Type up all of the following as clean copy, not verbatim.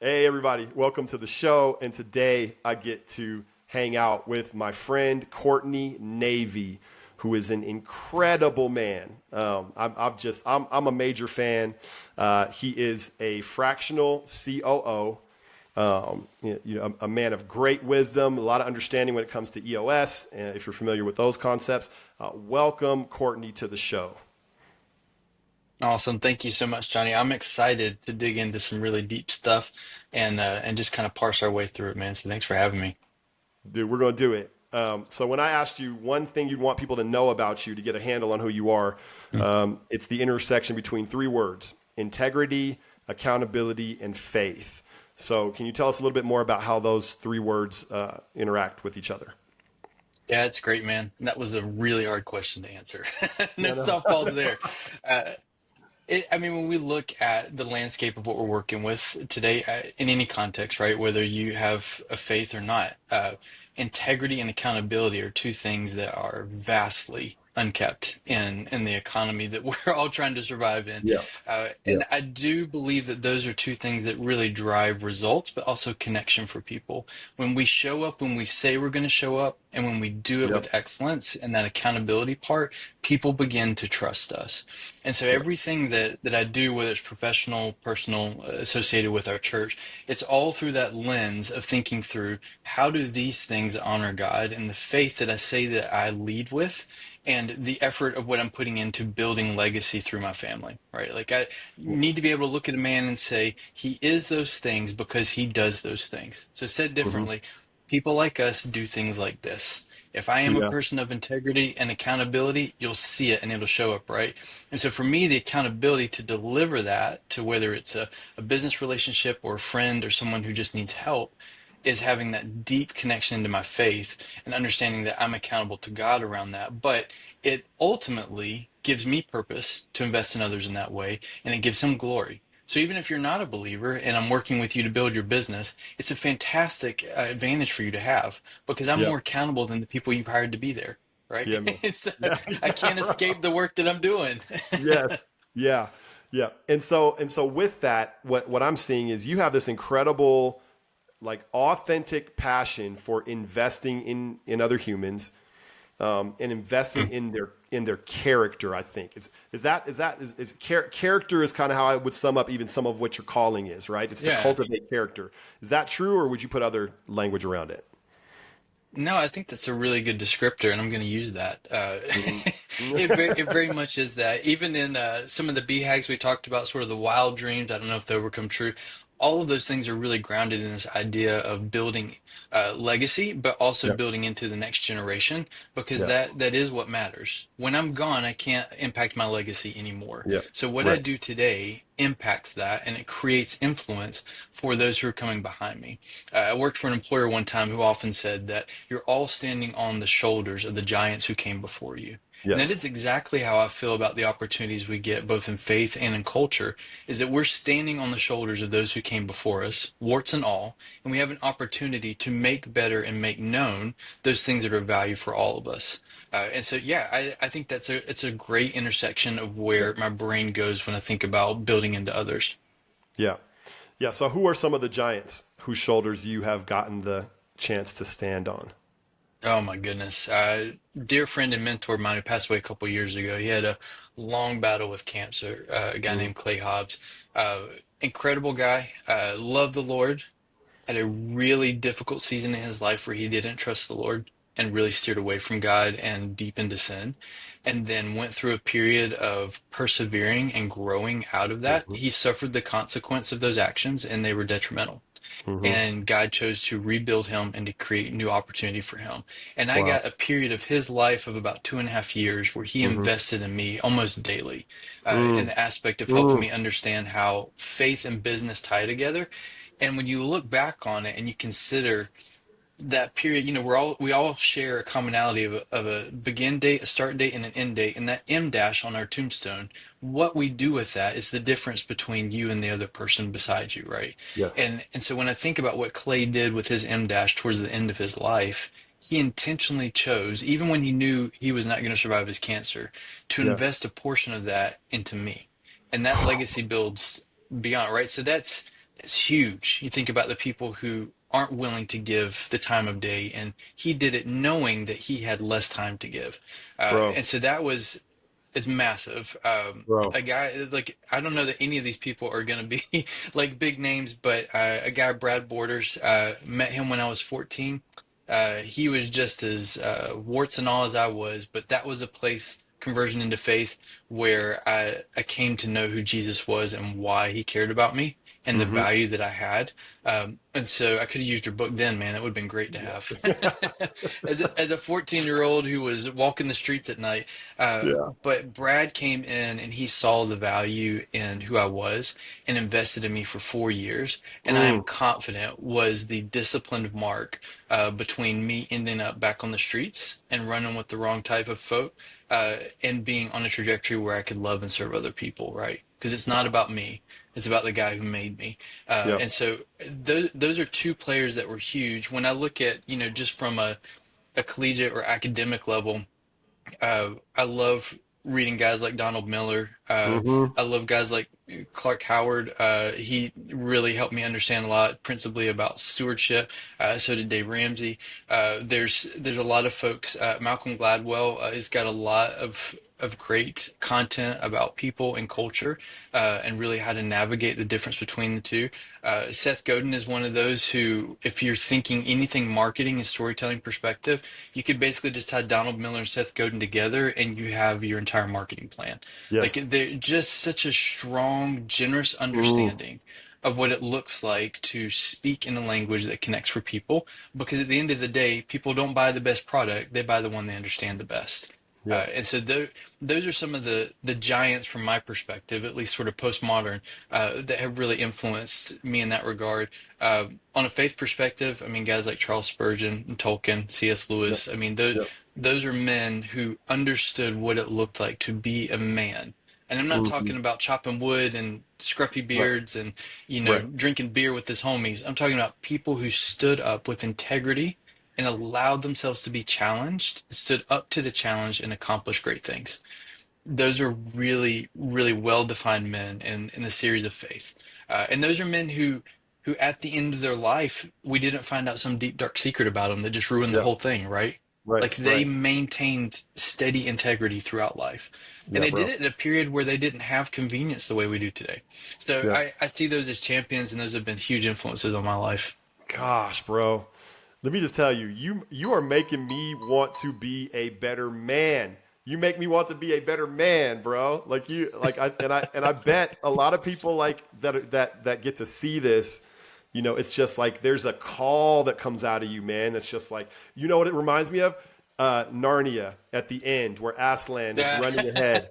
Hey, everybody, welcome to the show. And today I get to hang out with my friend Courtney Navey, who is an incredible man. I'm a major fan. He is a fractional COO, a man of great wisdom, a lot of understanding when it comes to EOS. And if you're familiar with those concepts, welcome Courtney to the show. Awesome. Thank you so much, Johnny. I'm excited to dig into some really deep stuff and just kind of parse our way through it, man. So thanks for having me. Dude, we're going to do it. So when I asked you one thing you'd want people to know about you to get a handle on who you are, Mm. it's the intersection between three words: integrity, accountability, and faith. So can you tell us a little bit more about how those three words interact with each other? Yeah, it's great, man. And that was a really hard question to answer. No No, no. softballs there. Uh, I mean, when we look at the landscape of what we're working with today, in any context, right, whether you have a faith or not, integrity and accountability are two things that are vastly unkept in the economy that we're all trying to survive in. Yeah, yeah, And I do believe that those are two things that really drive results, but also connection for people. When we show up, when we say we're going to show up, and when we do it yeah, with excellence and that accountability part, people begin to trust us. And so yeah, everything that I do, whether it's professional, personal, associated with our church, it's all through that lens of thinking through how do these things honor God and the faith that I say that I lead with and the effort of what I'm putting into building legacy through my family, right? Like I need to be able to look at a man and say, he is those things because he does those things. So said hmm, differently, people like us do things like this. If I am a yeah, person of integrity and accountability, you'll see it and it'll show up, right? And so for me, the accountability to deliver that to whether it's a business relationship or a friend or someone who just needs help is having that deep connection into my faith and understanding that I'm accountable to God around that. But it ultimately gives me purpose to invest in others in that way, and it gives him glory. So even if you're not a believer and I'm working with you to build your business, it's a fantastic advantage for you to have because I'm yeah, more accountable than the people you've hired to be there, right? yeah, man. So Yeah, I yeah, can't bro. escape the work that I'm doing. Yes. Yeah. Yeah. And so with that, what I'm seeing is you have this incredible, like, authentic passion for investing in other humans, and investing in their character. I think character is kind of how I would sum up even some of what your calling is, right? It's to Yeah. cultivate character. Is that true, or would you put other language around it? No, I think that's a really good descriptor, and I'm going to use that. Hmm. It very much is that. Even in some of the BHAGs we talked about, sort of the wild dreams, I don't know if they will come true. All of those things are really grounded in this idea of building legacy, but also Yeah. building into the next generation, because Yeah. that is what matters. When I'm gone, I can't impact my legacy anymore. Yeah. So what I Right. do today impacts that, and it creates influence for those who are coming behind me. I worked for an employer one time who often said that you're all standing on the shoulders of the giants who came before you. And that Yes. is exactly how I feel about the opportunities we get both in faith and in culture, is that we're standing on the shoulders of those who came before us, warts and all, and we have an opportunity to make better and make known those things that are of value for all of us. And so, yeah, I think it's a great intersection of Yeah. where my brain goes when I think about building into others. Yeah. Yeah. So who are some of the giants whose shoulders you have gotten the chance to stand on? Oh my goodness. Dear friend and mentor of mine who passed away a couple years ago. He had a long battle with cancer, a guy Mm, named Clay Hobbs. Uh, Incredible guy, loved the Lord, had a really difficult season in his life where he didn't trust the Lord and really steered away from God and deep into sin, and then went through a period of persevering and growing out of that. mhm, He suffered the consequence of those actions and they were detrimental, mhm. and God chose to rebuild him and to create new opportunity for him. And I Wow. got a period of his life of about 2.5 years where he Mhm. invested in me almost daily, in Mm, the aspect of helping mm. me understand how faith and business tie together. And when you look back on it and you consider that period, we all share a commonality of a begin date, a start date, and an end date, and that M dash on our tombstone. What we do with that is the difference between you and the other person beside you, right? Yes. And so when I think about what Clay did with his M dash towards the end of his life, he intentionally chose, even when he knew he was not going to survive his cancer, to Yeah. invest a portion of that into me, and that legacy builds beyond, right? So It's huge. You think about the people who aren't willing to give the time of day, and he did it knowing that he had less time to give. bro, And so that was it's massive. bro. A guy like I don't know that any of these people are going to be like big names, but a guy Brad Borders, met him when I was 14. He was just as warts and all as I was, but that was a place conversion into faith where I came to know who Jesus was and why he cared about me and the Hmm. value that I had. And so I could have used your book then, man. That would have been great to have. As a 14-year-old who was walking the streets at night. Yeah. But Brad came in and he saw the value in who I was and invested in me for 4 years. And I am Mm, confident was the disciplined mark between me ending up back on the streets and running with the wrong type of folk and being on a trajectory where I could love and serve other people, right? Because it's not about me. It's about the guy who made me. yeah. And so those are two players that were huge. When I look at, just from a collegiate or academic level, I love reading guys like Donald Miller. Hmm. I love guys like Clark Howard. He really helped me understand a lot, principally about stewardship. So did Dave Ramsey. There's a lot of folks. Malcolm Gladwell has got a lot of great content about people and culture, and really how to navigate the difference between the two. Seth Godin is one of those who, if you're thinking anything marketing and storytelling perspective, you could basically just tie Donald Miller and Seth Godin together and you have your entire marketing plan. Like Yes. they're just such a strong, generous Mm, understanding of what it looks like to speak in a language that connects for people. Because at the end of the day, people don't buy the best product, they buy the one they understand the best. yeah. And so those are some of the giants from my perspective, at least sort of postmodern, that have really influenced me in that regard. On a faith perspective, I mean, guys like Charles Spurgeon and Tolkien, C.S. Yeah. Lewis, I mean, those, Yeah. those are men who understood what it looked like to be a man. And I'm not Hmm. talking about chopping wood and scruffy Right. beards and, Right. drinking beer with his homies. I'm talking about people who stood up with integrity and allowed themselves to be challenged, stood up to the challenge, and accomplished great things. Those are really, really well-defined men in the series of faith. And those are men who at the end of their life, we didn't find out some deep, dark secret about them that just ruined the Yeah. whole thing, right? Right. Like they Right. maintained steady integrity throughout life. And Yeah, they did bro. it in a period where they didn't have convenience the way we do today. So Yeah. I see those as champions, and those have been huge influences on my life. Gosh, bro. Let me just tell you, you are making me want to be a better man. You make me want to be a better man, bro. Like you, like I bet a lot of people like that get to see this. It's just like there's a call that comes out of you, man. It's just like what it reminds me of? Narnia at the end, where Aslan is Yeah. running ahead.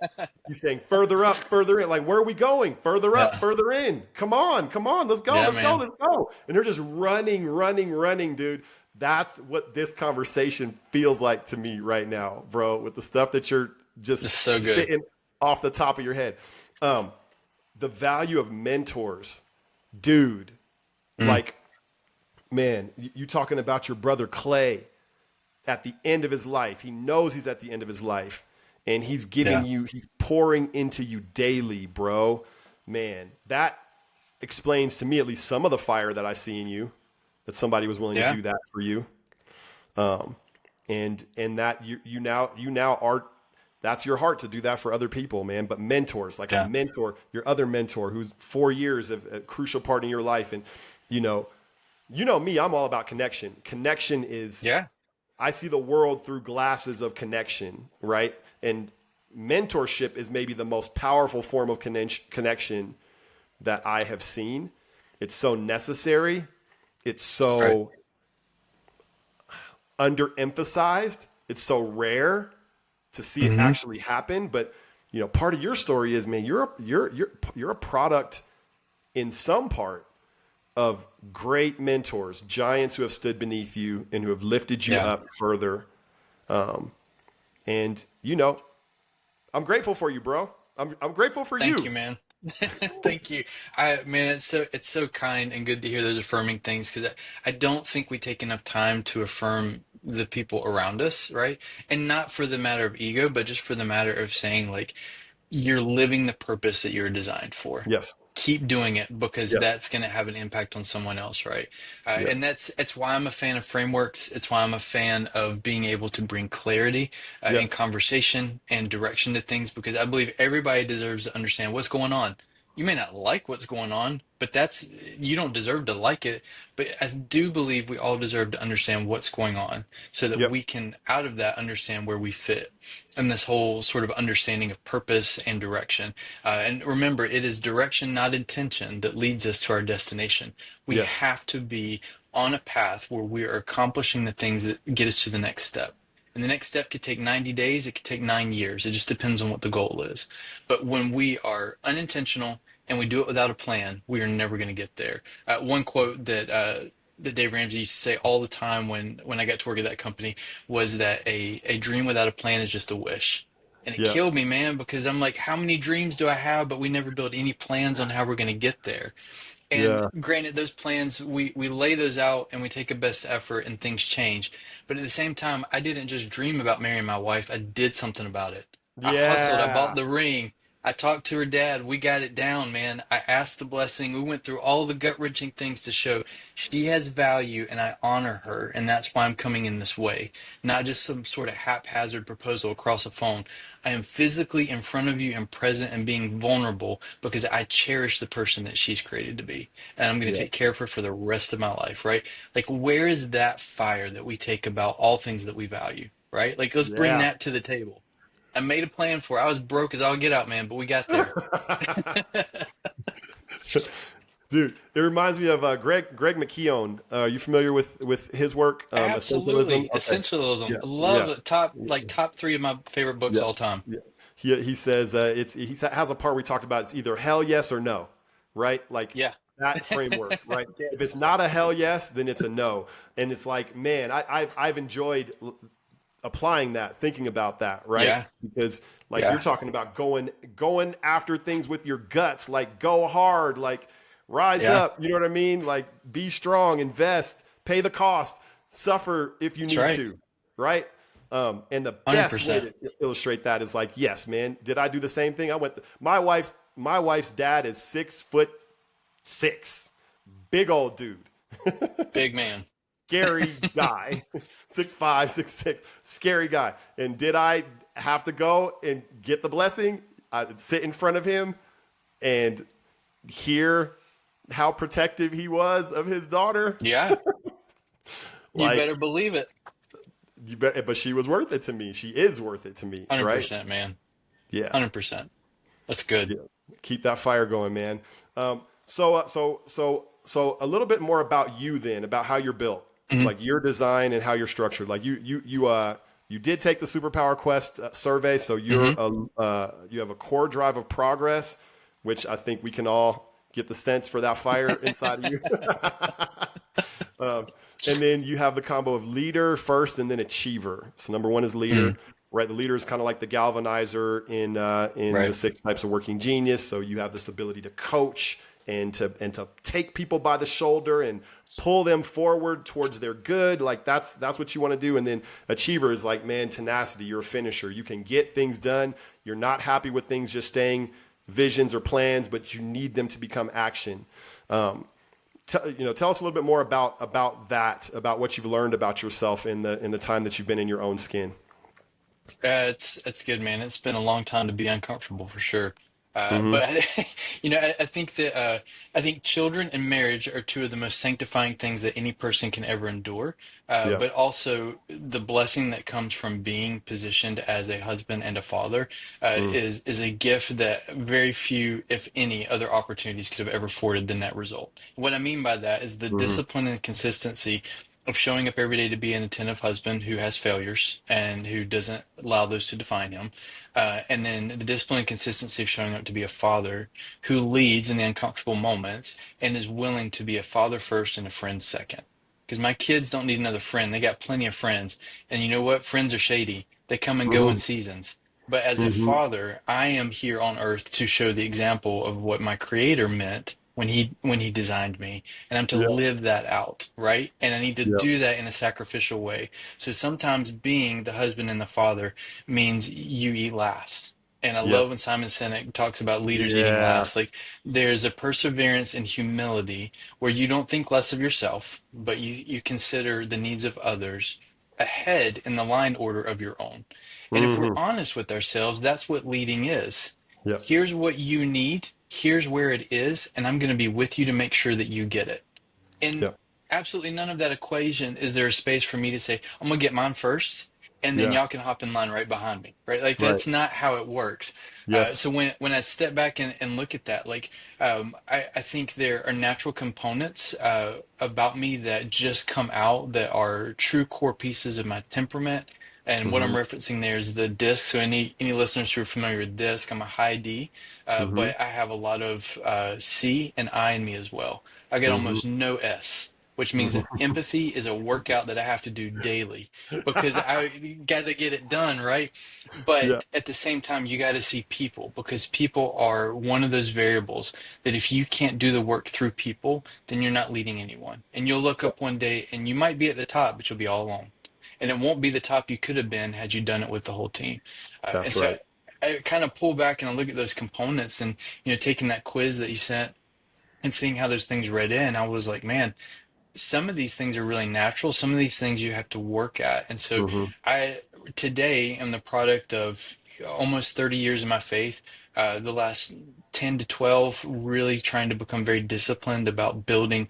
He's saying, "Further up, further in." Like, where are we going? Further up, Yeah. further in. Come on, let's go, Yeah, let's go, man. let's go. And they're just running, running, running, dude. That's what this conversation feels like to me right now, bro, with the stuff that you're just It's so good. spitting off the top of your head. Um, the value of mentors, dude. Mm. Like, man, you talking about your brother Clay at the end of his life. He knows he's at the end of his life, and he's Yeah. he's pouring into you daily, bro. Man, that explains to me at least some of the fire that I see in you, that somebody was willing to Yeah. do that for you. And that you now are, that's your heart to do that for other people, man. But mentors, like a Yeah. mentor, your other mentor who's 4 years of a crucial part in your life. And you know, me, I'm all about connection. Connection is, Yeah. I see the world through glasses of connection, right? And mentorship is maybe the most powerful form of connection that I have seen. It's so necessary. It's That's right. so underemphasized. It's so rare to see it Hmm. actually happen. But part of your story is, man, you're a product in some part of great mentors, giants who have stood beneath you and who have lifted you Yeah. up further. And I'm grateful for you, bro. I'm grateful for Thank you, you. man. Thank you. Man, it's so kind and good to hear those affirming things because I don't think we take enough time to affirm the people around us, right? And not for the matter of ego, but just for the matter of saying like you're living the purpose that you're designed for. Yes. keep doing it because Yep. that's going to have an impact on someone else, right? Yep. And that's why I'm a fan of frameworks. It's why I'm a fan of being able to bring clarity in Yep. conversation and direction to things because I believe everybody deserves to understand what's going on. You may not like what's going on, but that's you don't deserve to like it. But I do believe we all deserve to understand what's going on so that Yep. we can, out of that, understand where we fit and this whole sort of understanding of purpose and direction. And remember, it is direction, not intention, that leads us to our destination. We Yes. have to be on a path where we are accomplishing the things that get us to the next step. And the next step could take 90 days, it could take 9 years. It just depends on what the goal is. But when we are unintentional and we do it without a plan, we are never going to get there. One quote that Dave Ramsey used to say all the time when I got to work at that company was that a dream without a plan is just a wish. And it Yep. killed me, man, because I'm like, how many dreams do I have, but we never build any plans on how we're going to get there. And Yeah. granted, those plans, we lay those out and we take a best effort and things change. But at the same time, I didn't just dream about marrying my wife. I did something about it. I hustled. I bought Yeah. the ring. I talked to her dad. We got it down, man. I asked the blessing. We went through all the gut-wrenching things to show she has value and I honor her. And that's why I'm coming in this way, not just some sort of haphazard proposal across a phone. I am physically in front of you and present and being vulnerable because I cherish the person that she's created to be. And I'm going to Yeah. take care of her for the rest of my life, right? Like, where is that fire that we take about all things that we value, right? Like, let's bring Yeah. that to the table. I made a plan for it. I was broke as all get out, man, but we got there. Dude, it reminds me of Greg McKeown. Are you familiar with his work, Essentialism? Absolutely. Okay. Essentialism. Yeah. Love Yeah. it. Top three of my favorite books Yeah. all time. Yeah. He says he has a part where he talked about it's either hell yes or no, right? Like Yeah. that framework, right? If it's Yes. not a hell yes, then it's a no. And it's like, man, I've enjoyed applying that, thinking about that, right? Yeah. Because like you're Yeah. talking about going after things with your guts, like go hard, like rise Yeah. up, you know what I mean? Like be strong, invest, pay the cost, suffer if you That's need right. to, right? And the best way 100%. to illustrate that is like, yes, man, did I do the same thing? My wife's dad is 6'6", big old dude, Big man. scary guy, 6'5", 6'6", scary guy. And did I have to go and get the blessing? I'd sit in front of him and hear how protective he was of his daughter. Yeah. You Like better believe it. you bet, but she was worth it to me. She is worth it to me, right? 100%, man. Yeah, 100%. That's good. yeah. Keep that fire going, man. So a little bit more about you then, about how you're built, Mhm. like your design and how you're structured. Like you did take the Superpower Quest survey, so Mhm. you have a core drive of progress, which I think we can all get the sense for that fire inside of you. And then you have the combo of leader first and then achiever. So number one is leader, Mhm. right? The leader is kind of like the galvanizer in the Right. 6 types of working genius. So you have this ability to coach and to take people by the shoulder and pull them forward towards their good. Like that's what you want to do. And then achiever is like, man, tenacity. You're a finisher. You can get things done. You're not happy with things just staying visions or plans, but you need them to become action. Tell us a little bit more about that, about what you've learned about yourself in the time that you've been in your own skin. It's good, man. It's been a long time to be uncomfortable for sure. Hmm. But I think that I think children and marriage are two of the most sanctifying things that any person can ever endure. Yeah. But also the blessing that comes from being positioned as a husband and a father Mm. is a gift that very few, if any, other opportunities could have ever afforded than that result. What I mean by that is the Hmm. discipline and consistency of showing up every day to be an attentive husband who has failures and who doesn't allow those to define him. And then the discipline and consistency of showing up to be a father who leads in the uncomfortable moments and is willing to be a father first and a friend second. Because my kids don't need another friend. They got plenty of friends. And you know what? Friends are shady. They come and go in Hmm. seasons. But as a Hmm. father, I am here on earth to show the example of what my creator meant when he designed me, and I'm to Yeah. live that out, right? And I need to Yeah. do that in a sacrificial way. So sometimes being the husband and the father means you eat last. And I Yep. love when Simon Sinek talks about leaders eating Yeah. last. Like there's a perseverance and humility where you don't think less of yourself, but you consider the needs of others ahead in the line order of your own. And if we're Hmm. honest with ourselves, that's what leading is. Yep. Here's what you need, here's where it is, and I'm going to be with you to make sure that you get it. In Yep. absolutely none of that equation is there a space for me to say, I'm gonna get mine first, and then Yeah. y'all can hop in line right behind me, right? Like Right. that's not how it works. Yes. So when I step back and look at that, like I think there are natural components about me that just come out that are true core pieces of my temperament. And what I'm Hmm. referencing there is the disc. So any listeners who are familiar with disc, I'm a high D, Hmm. but I have a lot of C and I in me as well. I get Hmm. almost no S, which means that Hmm. empathy is a workout that I have to do daily because I got to get it done, right? Yeah. But at the same time, you got to see people because people are one of those variables that if you can't do the work through people, then you're not leading anyone. And you'll look up one day and you might be at the top, but you'll be all alone. And it won't be the top you could have been had you done it with the whole team. And That's so right. I kind of pull back and I look at those components and, taking that quiz that you sent and seeing how those things read in, I was like, man, some of these things are really natural. Some of these things you have to work at. And so Hmm. I today am the product of almost 30 years of my faith. The last 10 to 12 really trying to become very disciplined about building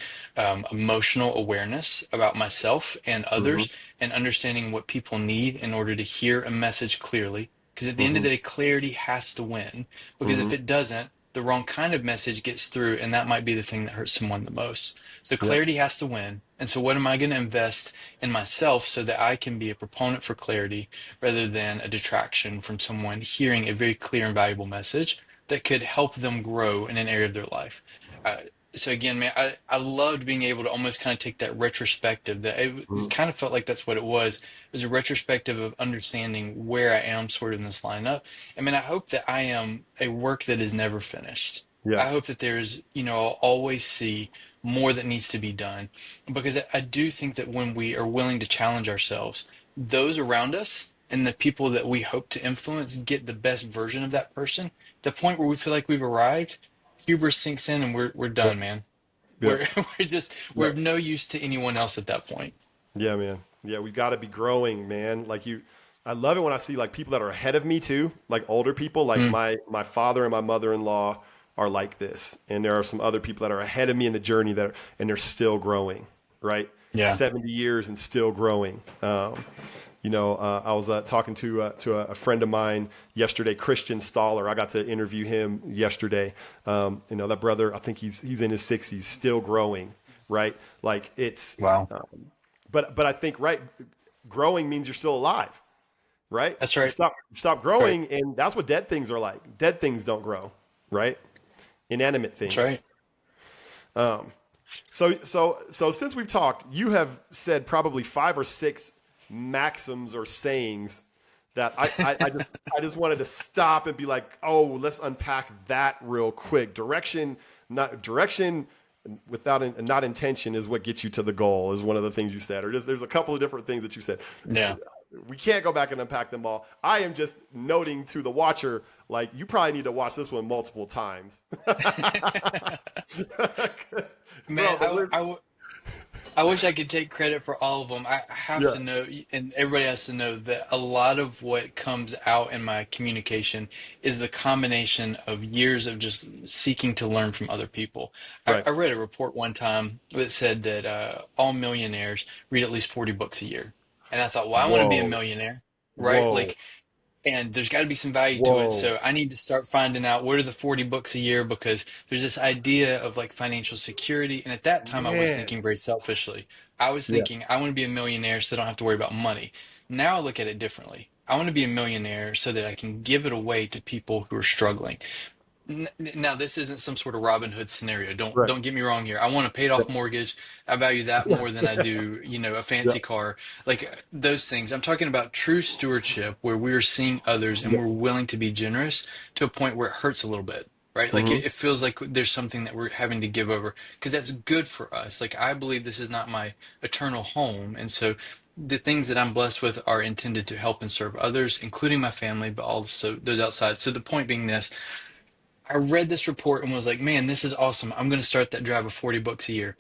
emotional awareness about myself and Hmm. others and understanding what people need in order to hear a message clearly. Because at the end of Hmm. the day, clarity has to win. Because if Hmm. it doesn't, the wrong kind of message gets through, and that might be the thing that hurts someone the most. So Yep. clarity has to win. And so what am I going to invest in myself so that I can be a proponent for clarity rather than a detraction from someone hearing a very clear and valuable message that could help them grow in an area of their life? Uh, so again, man, I loved being able to almost kind of take that retrospective that Hmm. kind of felt like that's what it was. It was a retrospective of understanding where I am sort of in this lineup. I mean, I hope that I am a work that is never finished. Yeah. I hope that there's, I'll always see more that needs to be done because I do think that when we are willing to challenge ourselves, those around us and the people that we hope to influence get the best version of that person. The point where we feel like we've arrived, hubris sinks in and we're Yep. done, man. Yep. We're Yep. of no use to anyone else at that point. Yeah, man. Yeah, we've got to be growing, man. Like you, I love it when I see like people that are ahead of me too, like older people. Like Mm, my father and my mother-in-law are like this, and there are some other people that are ahead of me in the journey and they're still growing, right? yeah. 70 years and still growing. I was talking to a friend of mine yesterday, Christian Staller. I got to interview him yesterday. That brother, I think he's in his 60s, still growing, right? Like it's. Wow. But I think right, growing means you're still alive, right? That's You right. stop That's right. growing, and that's what dead things are like. Dead things don't grow, right? Inanimate That's right. things. So since we've talked, you have said probably 5 or 6 maxims or sayings that I just wanted to stop and be like, oh, let's unpack that real quick. Direction without not intention is what gets you to the goal is one of the things you said. Or just there's a couple of different things that you said. Yeah. We can't go back and unpack them all. I am just noting to the watcher, like you probably need to watch this one multiple times. Man, Bro, but I wish I could take credit for all of them. I have yeah, to know, and everybody has to know that a lot of what comes out in my communication is the combination of years of just seeking to learn from other people. right. I read a report one time that said that all millionaires read at least 40 books a year. And I thought, well, I want to be a Whoa, millionaire, right? whoa, Like, and there's got to be some value to it. whoa, So I need to start finding out what are the 40 books a year because there's this idea of like financial security. And at that time, I was man. thinking very selfishly. I was Yeah. thinking, I want to be a millionaire so I don't have to worry about money. Now I look at it differently. I want to be a millionaire so that I can give it away to people who are struggling. Now, this isn't some sort of Robin Hood scenario. Don't Right. don't get me wrong here. I want a paid off Yep. mortgage. I value that more than I do, a fancy Yep. car. Like those things. I'm talking about true stewardship where we're seeing others and Yep. we're willing to be generous to a point where it hurts a little bit, right? Like Hmm. it feels like there's something that we're having to give over because that's good for us. Like I believe this is not my eternal home, and so the things that I'm blessed with are intended to help and serve others, including my family, but also those outside. So the point being this, I read this report and was like, man, this is awesome. I'm going to start that drive of 40 books a year.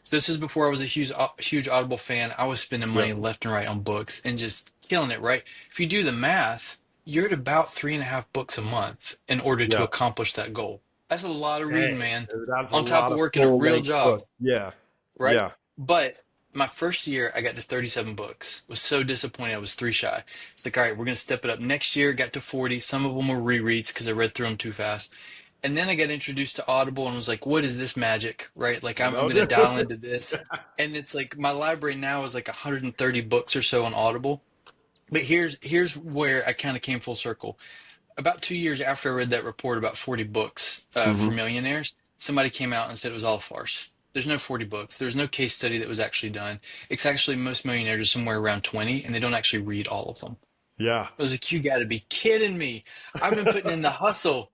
So this is before I was a huge Audible fan. I was spending money Yep. left and right on books and just killing it, right? If you do the math, you're at about 3.5 books a month in order to Yeah. accomplish that goal. That's a lot of reading, Dang, man, dude, that's a on top lot of of working a full real length job, books. Yeah. right? Yeah. But my first year, I got to 37 books. Was so disappointed. I was three shy. It's like, all right, we're going to step it up. Next year, got to 40. Some of them were rereads because I read through them too fast. And then I got introduced to Audible and was like, what is this magic, right? Like, I'm No, going to dude. dial into this. And it's like my library now is like 130 books or so on Audible. But here's where I kind of came full circle. About 2 years after I read that report about 40 books for Hmm. millionaires, somebody came out and said it was all a farce. There's no 40 books. There's no case study that was actually done. It's actually most millionaires are somewhere around 20, and they don't actually read all of them. Yeah. I was like, you got to be kidding me. I've been putting in the hustle,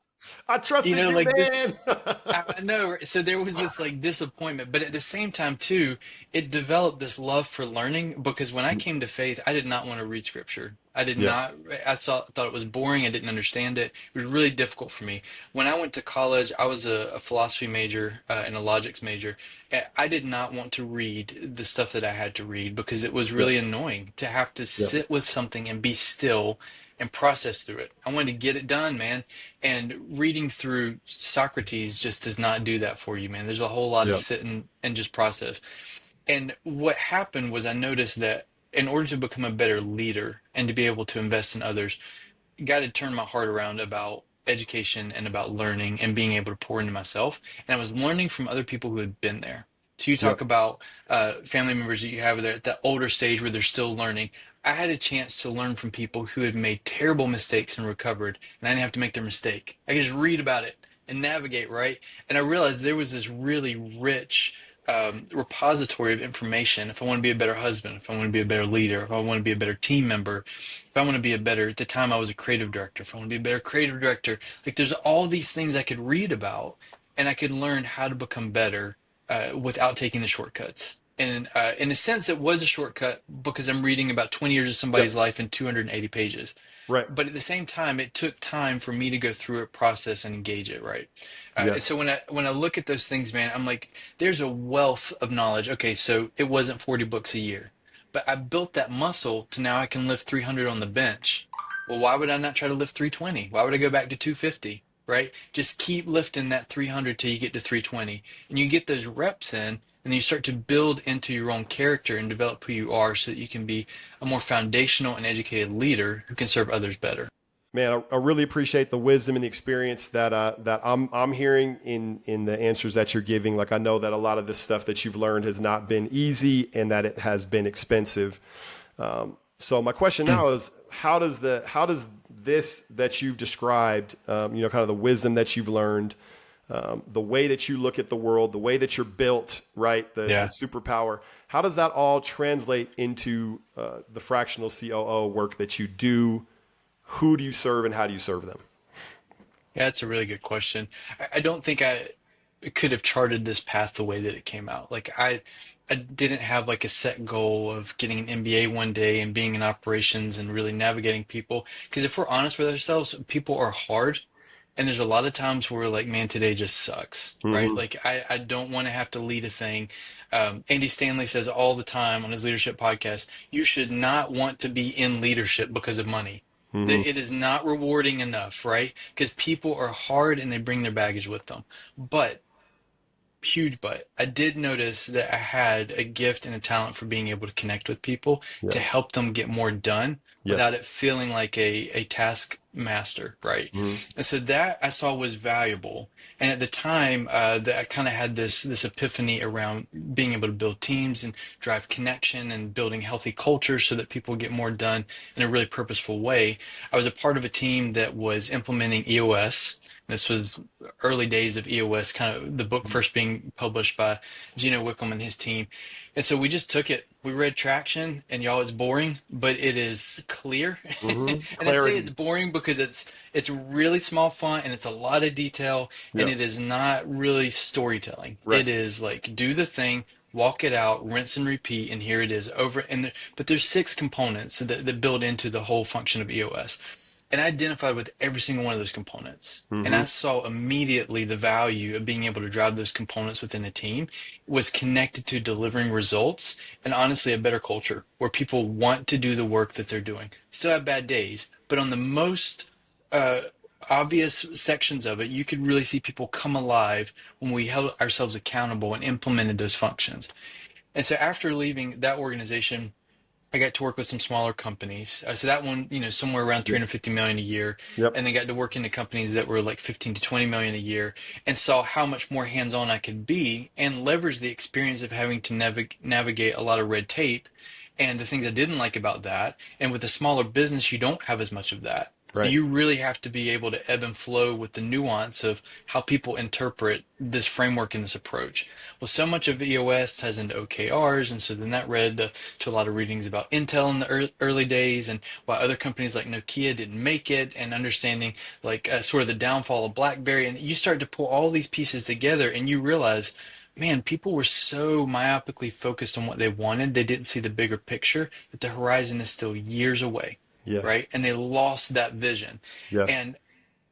I trusted you, like this. man. I know. Right? So there was this like disappointment, but at the same time too, it developed this love for learning because when I came to faith, I did not want to read scripture. I did Yeah. not. Thought it was boring. I didn't understand it. It was really difficult for me. When I went to college, I was a philosophy major and a logics major. I did not want to read the stuff that I had to read because it was Yeah. really annoying to have to Yeah. sit with something and be still and process through it. I wanted to get it done, man. And reading through Socrates just does not do that for you, man. There's a whole lot of Yeah. sitting and just process. And what happened was I noticed that in order to become a better leader and to be able to invest in others, God had turned my heart around about education and about learning and being able to pour into myself. And I was learning from other people who had been there. So you Yeah. talk about family members that you have there at that older stage where they're still learning. I had a chance to learn from people who had made terrible mistakes and recovered, and I didn't have to make their mistake. I could just read about it and navigate, right? And I realized there was this really rich repository of information. If I want to be a better husband, if I want to be a better leader, if I want to be a better team member, if I want to be a better, at the time I was a creative director, if I want to be a better creative director, like there's all these things I could read about and I could learn how to become better without taking the shortcuts. And in a sense, it was a shortcut because I'm reading about 20 years of Yep. somebody's life in 280 pages. Right. But at the same time, it took time for me to go through it, process, and engage it, right? And Yes. so when I look at those things, man, I'm like, there's a wealth of knowledge. Okay, so it wasn't 40 books a year, but I built that muscle to now I can lift 300 on the bench. Well, why would I not try to lift 320? Why would I go back to 250? Right? Just keep lifting that 300 till you get to 320, and you get those reps in, and then you start to build into your own character and develop who you are, so that you can be a more foundational and educated leader who can serve others better. Man, I really appreciate the wisdom and the experience that I'm hearing in the answers that you're giving. Like I know that a lot of this stuff that you've learned has not been easy and that it has been expensive. So my question Mm. now is, how does this that you've described, kind of the wisdom that you've learned, the way that you look at the world, the way that you're built, right, the Yeah. superpower, how does that all translate into the fractional COO work that you do? Who do you serve and how do you serve them? Yeah, that's a really good question. I don't think I could have charted this path the way that it came out. I didn't have like a set goal of getting an MBA one day and being in operations and really navigating people. Because if we're honest with ourselves, people are hard. And there's a lot of times where we're like, man, today just sucks, right? Hmm. Like I don't want to have to lead a thing. Andy Stanley says all the time on his leadership podcast, you should not want to be in leadership because of money. Hmm. That it is not rewarding enough, right? Because people are hard and they bring their baggage with them. But huge but I did notice that I had a gift and a talent for being able to connect with people to Yes. help them get more done without Yes. it feeling like a task master, right? Hmm. And so that I saw was valuable. And at the time, that I kind of had this epiphany around being able to build teams and drive connection and building healthy culture so that people get more done in a really purposeful way. I was a part of a team that was implementing EOS. This was early days of EOS, kind of the book first being published by Gino Wickham and his team. And so we just took it. We read Traction, and y'all, it's boring, but it is clear. Hmm. And I say it's Clarity. boring because it's really small font and it's a lot of detail, and Yeah. it is not really storytelling. Right. It is like do the thing, walk it out, rinse and repeat, and here it is over. But there's six components that build into the whole function of EOS. And I identified with every single one of those components. And Mm-hmm. I saw immediately the value of being able to drive those components within a team was connected to delivering results and honestly a better culture where people want to do the work that they're doing. Still have bad days, but on the most uh, obvious sections of it, you could really see people come alive when we held ourselves accountable and implemented those functions. And so after leaving that organization, I got to work with some smaller companies. So that one, somewhere around Yep. 350 million a year, Yep. and then got to work into companies that were like 15 to 20 million a year, and saw how much more hands-on I could be and leverage the experience of having to navigate a lot of red tape and the things I didn't like about that. And with a smaller business, you don't have as much of that. So Right. you really have to be able to ebb and flow with the nuance of how people interpret this framework and this approach. Well, so much of EOS ties into OKRs, and so then that led to a lot of readings about Intel in the early days and why other companies like Nokia didn't make it, and understanding like sort of the downfall of BlackBerry. And you start to pull all these pieces together, and you realize, man, people were so myopically focused on what they wanted, they didn't see the bigger picture, that the horizon is still years away, Yes. right? And they lost that vision. Yes. And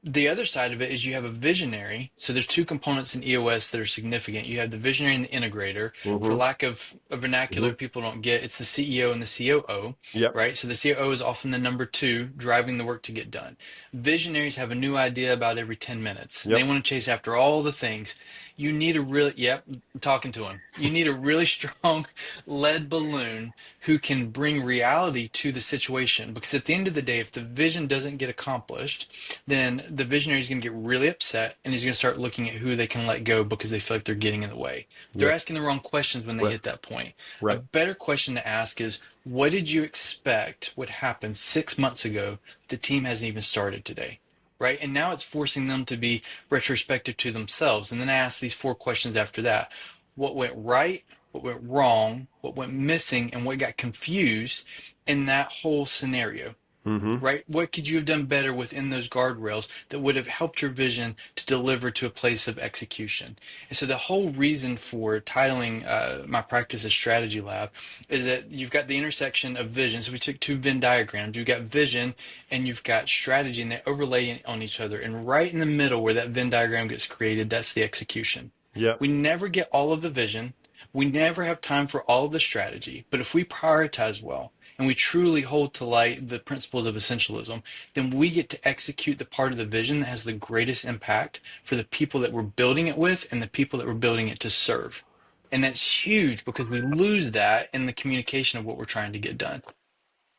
the other side of it is you have a visionary. So there's two components in EOS that are significant. You have the visionary and the integrator. For Mm-hmm. lack of a vernacular Mm-hmm. people don't get, it's the CEO and the COO, Yep. right? So the COO is often the number two driving the work to get done. Visionaries have a new idea about every 10 minutes. And they Yep. want to chase after all the things. You need a really, yep, I'm talking to him. You need a really strong lead balloon who can bring reality to the situation. Because at the end of the day, if the vision doesn't get accomplished, then the visionary is going to get really upset and he's going to start looking at who they can let go because they feel like they're getting in the way. They're Yep. asking the wrong questions when they Right. hit that point. A Right. better question to ask is, what did you expect would happen 6 months ago? The team hasn't even started today. Right. And now it's forcing them to be retrospective to themselves. And then I ask these four questions after that. What went right? What went wrong? What went missing? And what got confused in that whole scenario? Mm-hmm. Right? What could you have done better within those guardrails that would have helped your vision to deliver to a place of execution? And so the whole reason for titling my practice as Strategy Lab is that you've got the intersection of vision. So we took two Venn diagrams. You've got vision and you've got strategy, and they overlay on each other. And right in the middle where that Venn diagram gets created, that's the execution. Yep. We never get all of the vision. We never have time for all of the strategy. But if we prioritize well, and we truly hold to light the principles of essentialism, then we get to execute the part of the vision that has the greatest impact for the people that we're building it with and the people that we're building it to serve. And that's huge because we lose that in the communication of what we're trying to get done.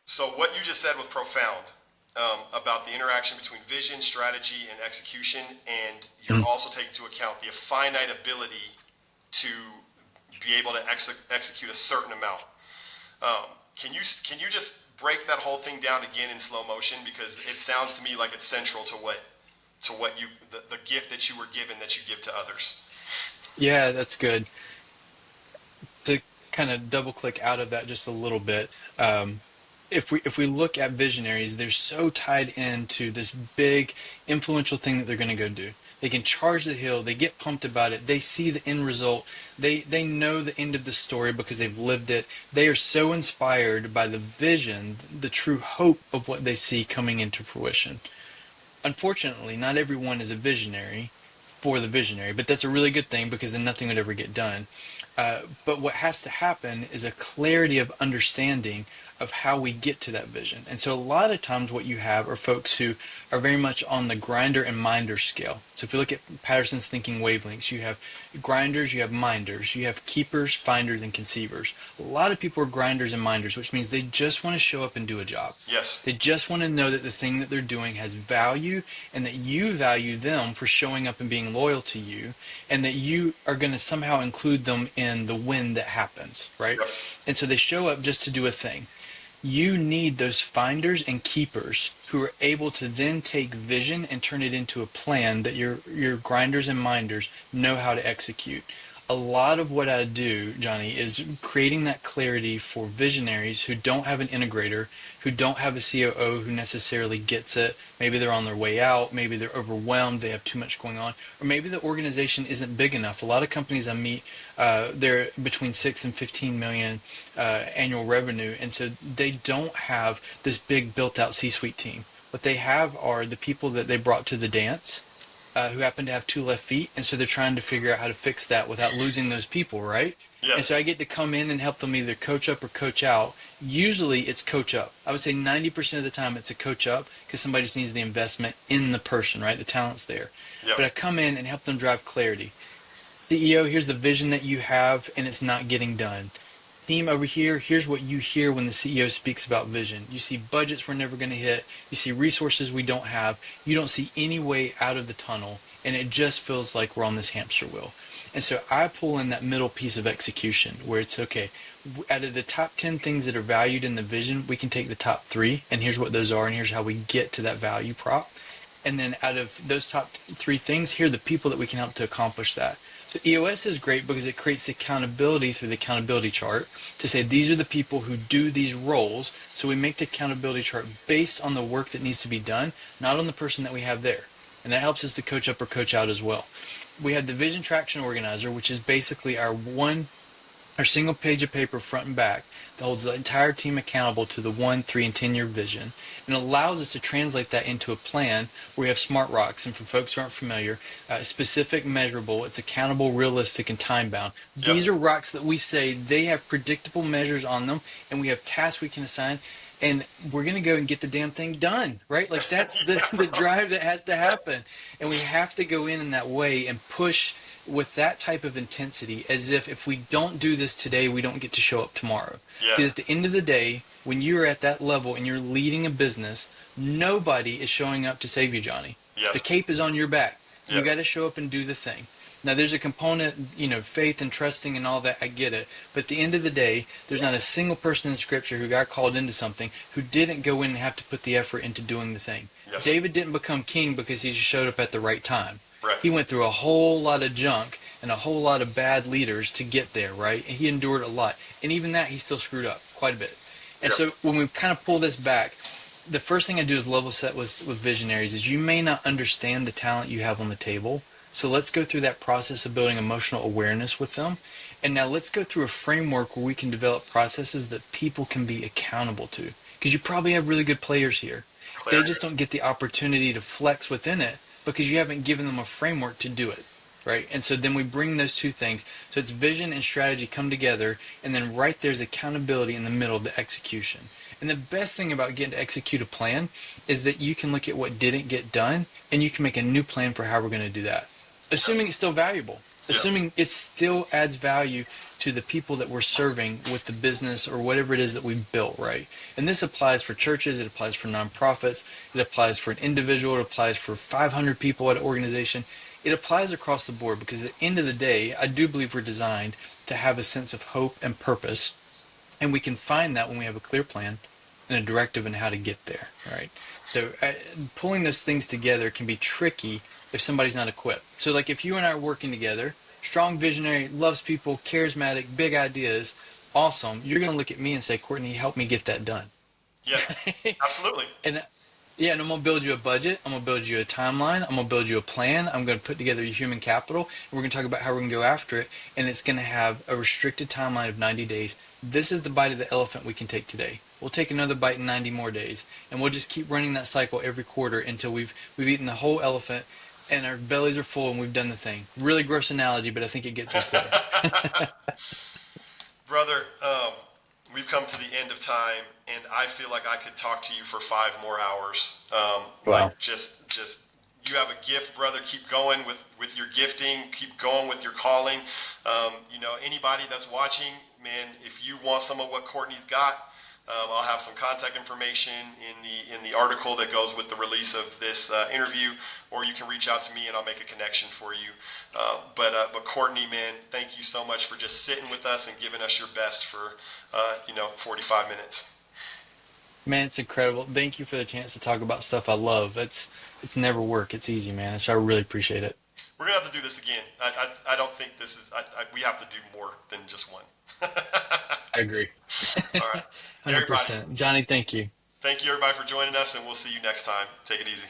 So what you just said was profound, about the interaction between vision, strategy, and execution, and you're also taking into account the finite ability to be able to execute a certain amount. Can you just break that whole thing down again in slow motion, because it sounds to me like it's central to what you the gift that you were given that you give to others. Yeah, that's good. To kind of double click out of that just a little bit, if we look at visionaries, they're so tied into this big influential thing that they're going to go do. They can charge the hill. They get pumped about it. They see the end result. They know the end of the story because they've lived it. They are so inspired by the vision, the true hope of what they see coming into fruition. Unfortunately, not everyone is a visionary for the visionary, but that's a really good thing because then nothing would ever get done. But what has to happen is a clarity of understanding of how we get to that vision. And so a lot of times what you have are folks who are very much on the grinder and minder scale. So if you look at Patterson's thinking wavelengths, you have grinders, you have minders, you have keepers, finders, and conceivers. A lot of people are grinders and minders, which means they just want to show up and do a job. Yes. They just want to know that the thing that they're doing has value and that you value them for showing up and being loyal to you, and that you are going to somehow include them in the win that happens, right? Yep. And so they show up just to do a thing. You need those finders and keepers who are able to then take vision and turn it into a plan that your grinders and minders know how to execute. a lot of what I do, Johnny, is creating that clarity for visionaries who don't have an integrator, who don't have a COO who necessarily gets it. Maybe they're on their way out, maybe they're overwhelmed, they have too much going on, or maybe the organization isn't big enough. A lot of companies I meet, they're between 6 and 15 million annual revenue, and so they don't have this big built-out C-suite team. What they have are the people that they brought to the dance, who happen to have two left feet, and so they're trying to figure out how to fix that without losing those people, right? And Yes. so I get to come in and help them either coach up or coach out. Usually it's coach up. I would say 90% of the time it's a coach up because somebody just needs the investment in the person, right? The talent's there. Yep. But I come in and help them drive clarity. CEO, here's the vision that you have, and it's not getting done. Team over here, here's what you hear when the CEO speaks about vision. You see budgets we're never going to hit. You see resources we don't have. You don't see any way out of the tunnel, and it just feels like we're on this hamster wheel. And so I pull in that middle piece of execution where it's okay. Out of the top 10 things that are valued in the vision, we can take the top three, and here's what those are, and here's how we get to that value prop. And then out of those top three things, here are the people that we can help to accomplish that. So EOS is great because it creates accountability through the accountability chart to say these are the people who do these roles. So we make the accountability chart based on the work that needs to be done, not on the person that we have there. And that helps us to coach up or coach out as well. We have the Vision Traction Organizer, which is basically our single page of paper front and back that holds the entire team accountable to the 1, 3, and 10-year vision, and allows us to translate that into a plan where we have smart rocks. And for folks who aren't familiar, specific, measurable, it's accountable, realistic, and time bound. Yep. These are rocks that we say they have predictable measures on them, and we have tasks we can assign, and we're going to go and get the damn thing done, right? Like that's the drive that has to happen. And we have to go in that way and push with that type of intensity, as if we don't do this today, we don't get to show up tomorrow. Yes. Because at the end of the day, when you're at that level and you're leading a business, nobody is showing up to save you, Johnny. Yes. The cape is on your back. You Yes. got to show up and do the thing. Now, there's a component, faith and trusting and all that. I get it. But at the end of the day, there's not a single person in Scripture who got called into something who didn't go in and have to put the effort into doing the thing. Yes. David didn't become king because he just showed up at the right time. Right. He went through a whole lot of junk and a whole lot of bad leaders to get there, right? And he endured a lot. And even that, he still screwed up quite a bit. And Yep. so when we kind of pull this back, the first thing I do is level set with visionaries is you may not understand the talent you have on the table. So let's go through that process of building emotional awareness with them. And now let's go through a framework where we can develop processes that people can be accountable to. Because you probably have really good players here. They just don't get the opportunity to flex within it because you haven't given them a framework to do it, right? And so then we bring those two things. So it's vision and strategy come together, and then right there's accountability in the middle of the execution. And the best thing about getting to execute a plan is that you can look at what didn't get done, and you can make a new plan for how we're going to do that, assuming it's still valuable, assuming it still adds value to the people that we're serving with the business or whatever it is that we built, right? And this applies for churches, it applies for nonprofits, it applies for an individual, it applies for 500 people at an organization. It applies across the board because at the end of the day, I do believe we're designed to have a sense of hope and purpose. And we can find that when we have a clear plan and a directive on how to get there, right? So pulling those things together can be tricky if somebody's not equipped. So like if you and I are working together, strong visionary, loves people, charismatic, big ideas, awesome. You're going to look at me and say, Courtney, help me get that done. Yeah. Absolutely. And yeah, and I'm going to build you a budget. I'm going to build you a timeline. I'm going to build you a plan. I'm going to put together your human capital. And we're going to talk about how we're going to go after it. And it's going to have a restricted timeline of 90 days. This is the bite of the elephant we can take today. We'll take another bite in 90 more days. And we'll just keep running that cycle every quarter until we've eaten the whole elephant and our bellies are full and we've done the thing. Really gross analogy, but I think it gets us there. Brother, we've come to the end of time, and I feel like I could talk to you for 5 more hours. Wow. Like just you have a gift, brother. Keep going with your gifting. Keep going with your calling. Anybody that's watching, man, if you want some of what Courtney's got, I'll have some contact information in the article that goes with the release of this interview, or you can reach out to me and I'll make a connection for you. But Courtney, man, thank you so much for just sitting with us and giving us your best for 45 minutes. Man, it's incredible. Thank you for the chance to talk about stuff I love. It's never work. It's easy, man. So I really appreciate it. We're gonna have to do this again. I don't think this is. We have to do more than just one. I agree. All right, everybody. 100%. Johnny, thank you. Thank you, everybody, for joining us, and we'll see you next time. Take it easy.